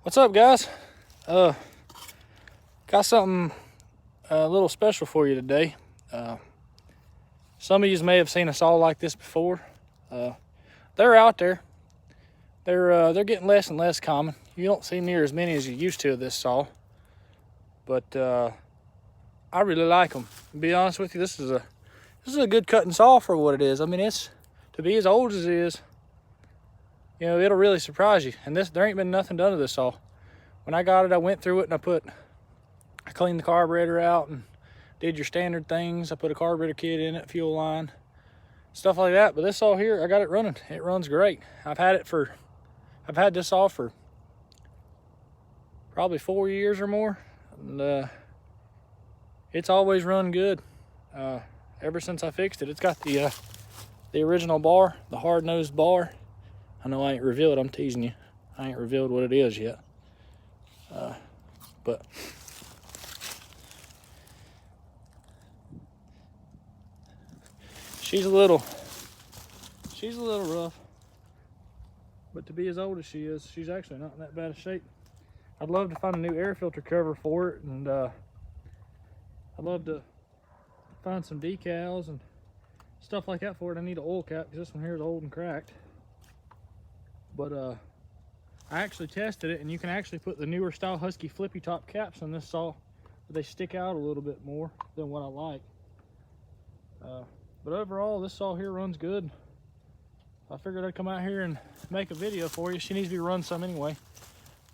What's up, guys? Got something a little special for you today. Some of you may have seen a saw like this before. They're out there. They're getting less and less common. You don't see near as many as you used to of this saw, but I really like them. To be honest with you, this is a good cutting saw for what it is. I mean, it's to be as old as it is. You know, it'll really surprise you. And there ain't been nothing done to this saw. When I got it, I went through it and I cleaned the carburetor out and did your standard things. I put a carburetor kit in it, fuel line, stuff like that. But this saw here, I got it running. It runs great. I've had this saw for probably 4 years or more. And it's always run good. Ever since I fixed it. It's got the original bar, the hard-nosed bar. I know I ain't revealed, I'm teasing you. I ain't revealed what it is yet. But she's a little rough. But to be as old as she is, she's actually not in that bad a shape. I'd love to find a new air filter cover for it, and I'd love to find some decals and stuff like that for it. I need an oil cap because this one here is old and cracked. But I actually tested it, and you can actually put the newer style Husky flippy top caps on this saw, but they stick out a little bit more than what I like. But overall, this saw here runs good. I figured I'd come out here and make a video for you. She needs to be run some anyway.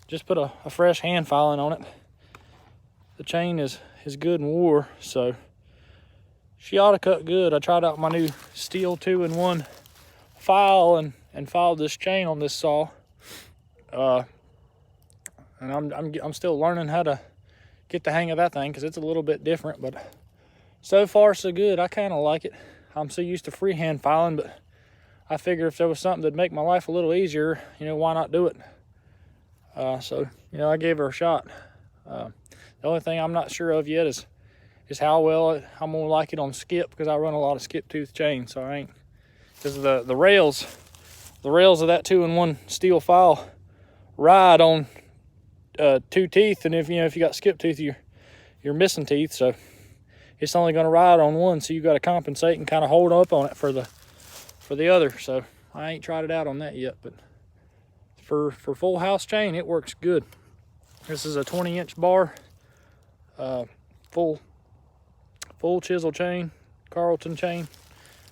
Just put a fresh hand filing on it. The chain is good and wore, so she ought to cut good. I tried out my new steel 2-in-1 file and filed this chain on this saw. And I'm still learning how to get the hang of that thing because it's a little bit different, but so far so good. I kind of like it. I'm so used to freehand filing, but I figured if there was something that'd make my life a little easier, you know, why not do it? So, you know, I gave her a shot. The only thing I'm not sure of yet is how well I'm gonna like it on skip, because I run a lot of skip tooth chain, so I ain't, because the rails of that 2-in-1 steel file ride on 2 teeth, and if you got skip tooth, you're missing teeth, so it's only going to ride on one, so you got to compensate and kind of hold up on it for the other. So I ain't tried it out on that yet, but for full house chain, it works good. This is a 20-inch bar, full chisel chain, Carlton chain.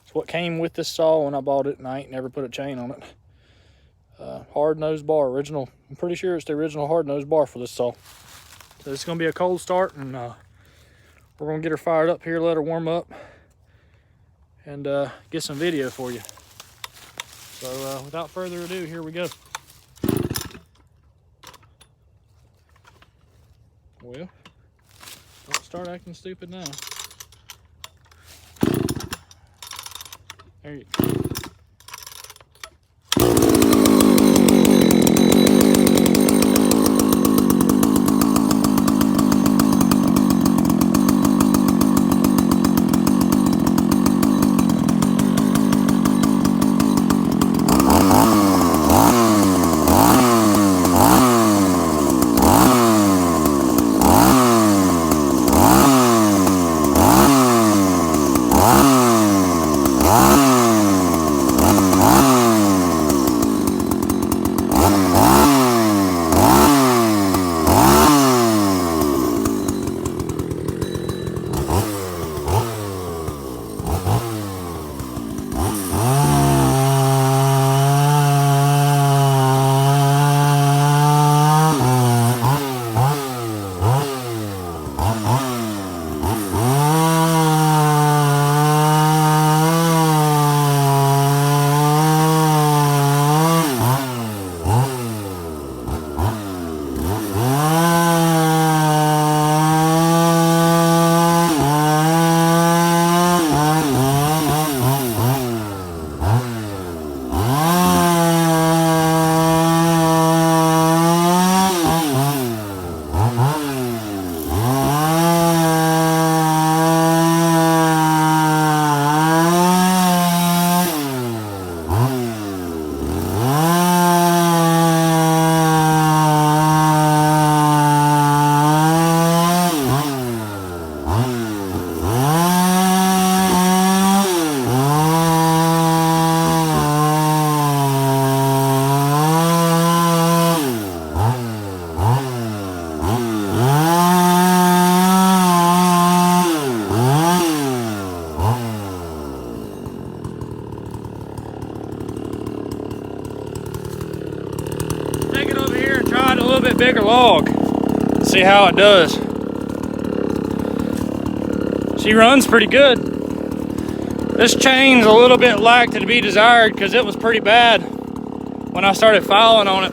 It's what came with this saw when I bought it, and I ain't never put a chain on it. Hard-nosed bar, original. I'm pretty sure it's the original hard-nosed bar for this saw. So it's going to be a cold start, and we're going to get her fired up here, let her warm up, and get some video for you. So without further ado, here we go. Well, don't start acting stupid now. There you go. bit bigger log. See how it does. She runs pretty good. This chain's a little bit lacked to be desired because it was pretty bad when I started filing on it.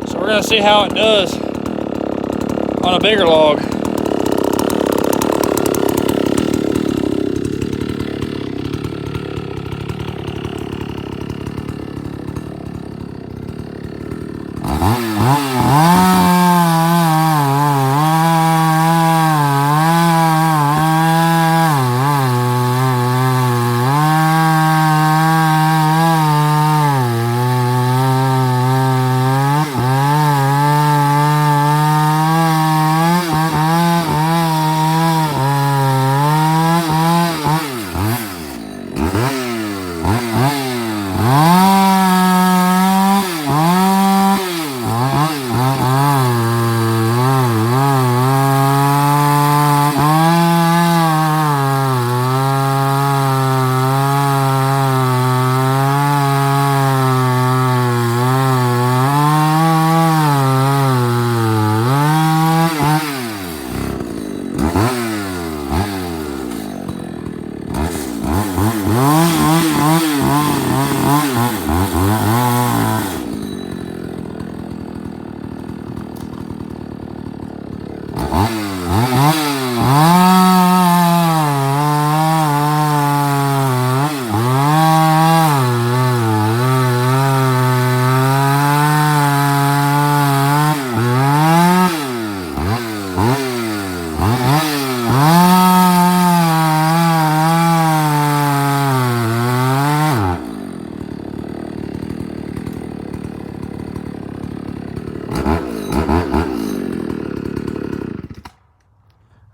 So we're gonna see how it does on a bigger log.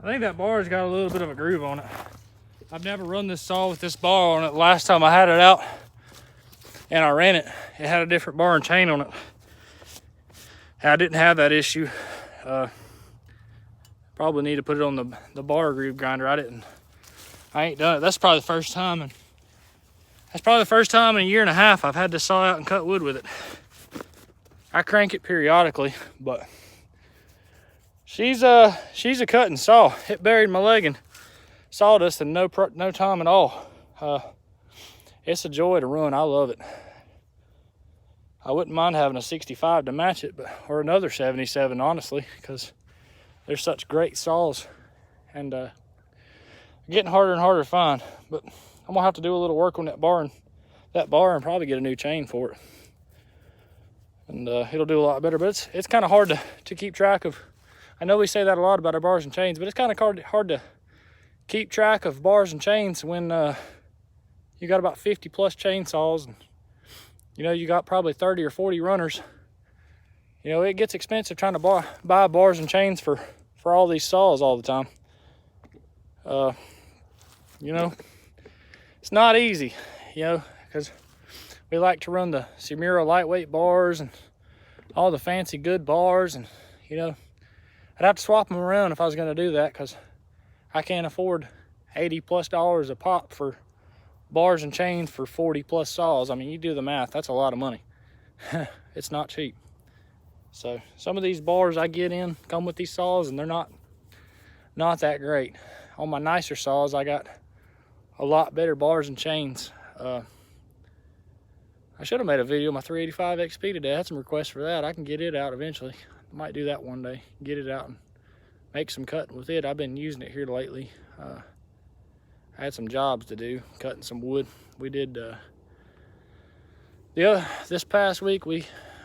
I think that bar's got a little bit of a groove on it. I've never run this saw with this bar on it. Last time I had it out and I ran it, it had a different bar and chain on it. I didn't have that issue. Probably need to put it on the bar groove grinder. I ain't done it. That's probably the first time, and that's probably the first time in a year and a half I've had to saw out and cut wood with it. I crank it periodically, but she's a cutting saw. It buried my leg in sawdust in no time at all. It's a joy to run. I love it. I wouldn't mind having a 65 to match it, or another 77, honestly, because they're such great saws, and getting harder and harder to find. But I'm gonna have to do a little work on that bar and probably get a new chain for it, and it'll do a lot better. But it's kind of hard to keep track of. I know we say that a lot about our bars and chains, but it's kind of hard to keep track of bars and chains when you got about 50 plus chainsaws, and you know you got probably 30 or 40 runners. You know, it gets expensive trying to buy bars and chains for all these saws all the time. You know, it's not easy, you know, because we like to run the Simura lightweight bars and all the fancy good bars, and you know, I'd have to swap them around if I was going to do that, because I can't afford $80+ a pop for bars and chains for 40 plus saws. I mean, you do the math, that's a lot of money. It's not cheap. So some of these bars I get in come with these saws, and they're not that great. On my nicer saws, I got a lot better bars and chains. I should have made a video of my 385 XP today. I had some requests for that. I can get it out eventually. I might do that one day, get it out and make some cutting with it. I've been using it here lately. I had some jobs to do, cutting some wood. We did, this past week,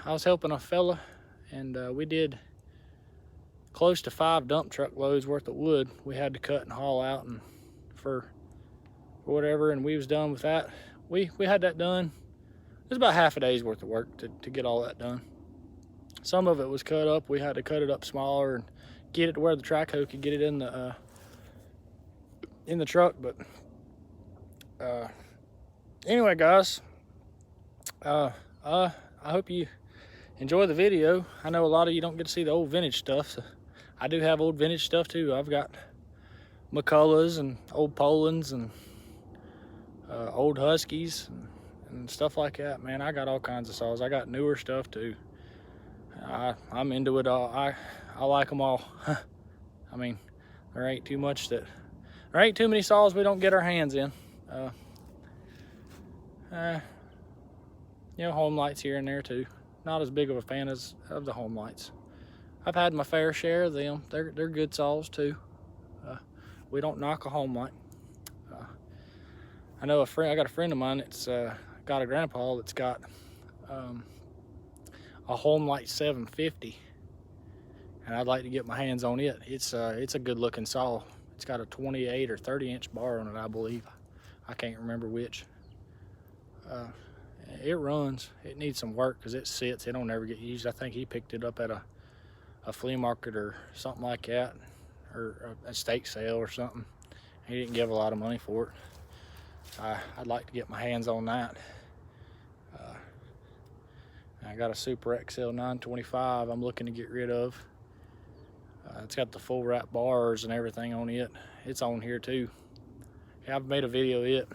I was helping a fella, and we did close to 5 dump truck loads worth of wood we had to cut and haul out, and for whatever, and we was done with that. We had that done. It was about half a day's worth of work to get all that done. Some of it was cut up. We had to cut it up smaller and get it to where the track hoe could get it in the truck. But anyway, guys, I hope you enjoy the video. I know a lot of you don't get to see the old vintage stuff, so I do have old vintage stuff too. I've got McCulloughs and old Polands and old Huskies and stuff like that. Man, I got all kinds of saws. I got newer stuff too. I'm into it all. I like them all. I mean, there ain't too many saws we don't get our hands in. You know, home lights here and there too. Not as big of a fan of the home lights. I've had my fair share of them. They're good saws too. We don't knock a home light. I know I got a friend of mine that's got a grandpa that's got a home light 750, and I'd like to get my hands on it. It's a good looking saw. It's got a 28 or 30 inch bar on it, I believe. I can't remember which. It runs. It needs some work because it sits. It don't ever get used. I think he picked it up at a flea market or something like that, or a estate sale or something. He didn't give a lot of money for it. I'd like to get my hands on that. I got a Super XL 925 I'm looking to get rid of. It's got the full wrap bars and everything on it. It's on here too. Yeah, I've made a video of it.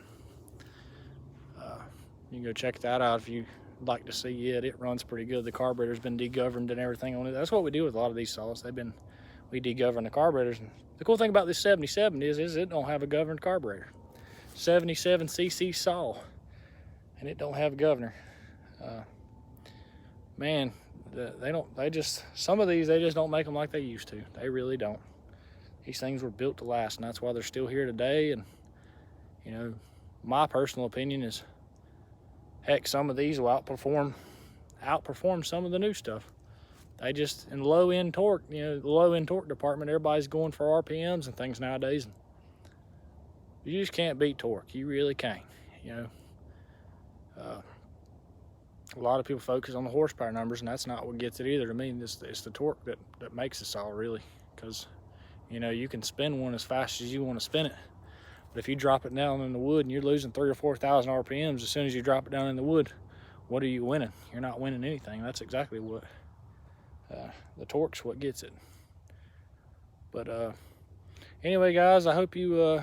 You can go check that out if you'd like to see it. It runs pretty good. The carburetor's been degoverned and everything on it. That's what we do with a lot of these saws. We degovern the carburetors. And the cool thing about this 77 is it don't have a governed carburetor. 77cc saw, and it don't have a governor. Man, some of these, they just don't make them like they used to. They really don't. These things were built to last, and that's why they're still here today. And you know, my personal opinion is, heck, some of these will outperform some of the new stuff. They just, in low-end torque, you know, the low-end torque department, everybody's going for RPMs and things nowadays. You just can't beat torque. You really can't, you know. A lot of people focus on the horsepower numbers, and that's not what gets it either. To me, it's the torque that makes the saw, really. Because, you know, you can spin one as fast as you want to spin it. But if you drop it down in the wood and you're losing 3,000 or 4,000 RPMs as soon as you drop it down in the wood, what are you winning? You're not winning anything. That's exactly what the torque's what gets it. But anyway, guys, I hope you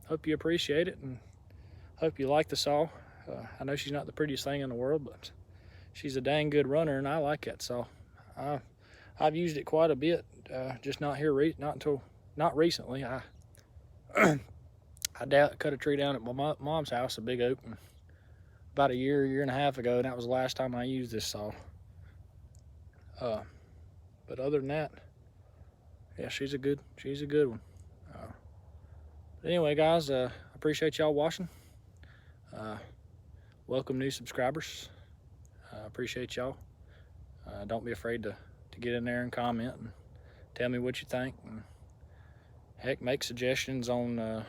appreciate it, and hope you like the saw. I know she's not the prettiest thing in the world, but she's a dang good runner, and I like that saw. I've used it quite a bit, just not recently. I cut a tree down at my mom's house, a big oak, about a year and a half ago, and that was the last time I used this saw. But other than that, yeah, she's a good one. But anyway, guys, appreciate y'all watching. Welcome new subscribers. Appreciate y'all. Don't be afraid to get in there and comment and tell me what you think. And heck, make suggestions on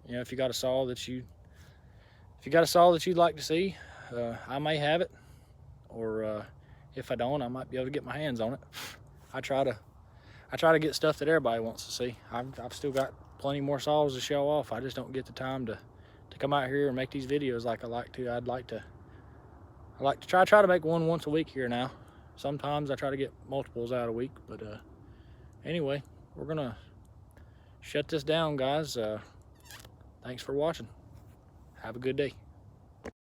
you know, if you got a saw that you'd like to see, I may have it, or if I don't, I might be able to get my hands on it. I try to get stuff that everybody wants to see. I've still got plenty more saws to show off. I just don't get the time to come out here and make these videos like I like to. I like to try to make one once a week here now. Sometimes I try to get multiples out a week, but anyway, we're gonna shut this down, guys. Thanks for watching. Have a good day.